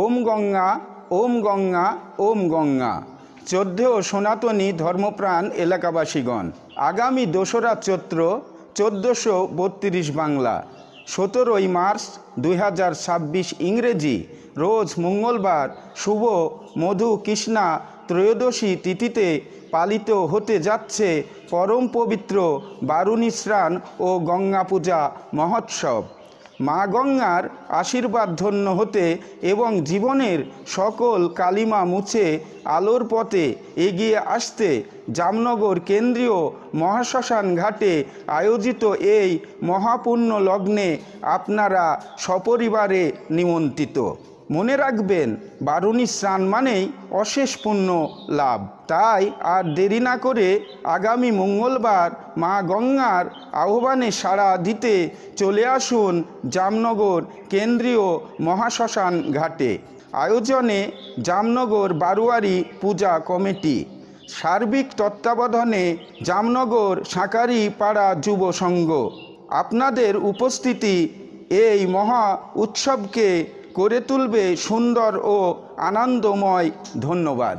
ওম গঙ্গা, ওম গঙ্গা, ওম গঙ্গা। শ্রদ্ধেয় সনাতনী ধর্মপ্রাণ এলাকাবাসীগণ, আগামী 2রা চৈত্র 1432 বাংলা, 17ই মার্চ 2026 ইংরেজি, রোজ মঙ্গলবার, শুভ মধু কৃষ্ণা ত্রয়োদশী তিথিতে পালিত হতে যাচ্ছে পরম পবিত্র বারুণী স্নান ও গঙ্গা পূজা মহোৎসব। মা গঙ্গার আশীর্বাদ ধন্য হতে এবং জীবনের সকল কালিমা মুছে আলোর পথে এগিয়ে আসতে জামনগর কেন্দ্রীয় মহাশ্মশান ঘাটে আয়োজিত এই মহাপুণ্য লগ্নে আপনারা সপরিবারে নিমন্ত্রিত। মনে রাখবেন, বারুণী স্নান মানেই অশেষ পুণ্য লাভ। তাই আর দেরি না করে আগামী মঙ্গলবার মা গঙ্গার আহ্বানে সাড়া দিতে চলে আসুন জামনগর কেন্দ্রীয় মহাশ্মশান ঘাটে। আয়োজনে জামনগর বারোয়ারি পূজা কমিটি, সার্বিক তত্ত্বাবধানে জামনগর শাঁকারি পাড়া যুব সংঘ। আপনাদের উপস্থিতি এই মহা উৎসবকে করে তুলবে সুন্দর ও আনন্দময়। ধন্যবাদ।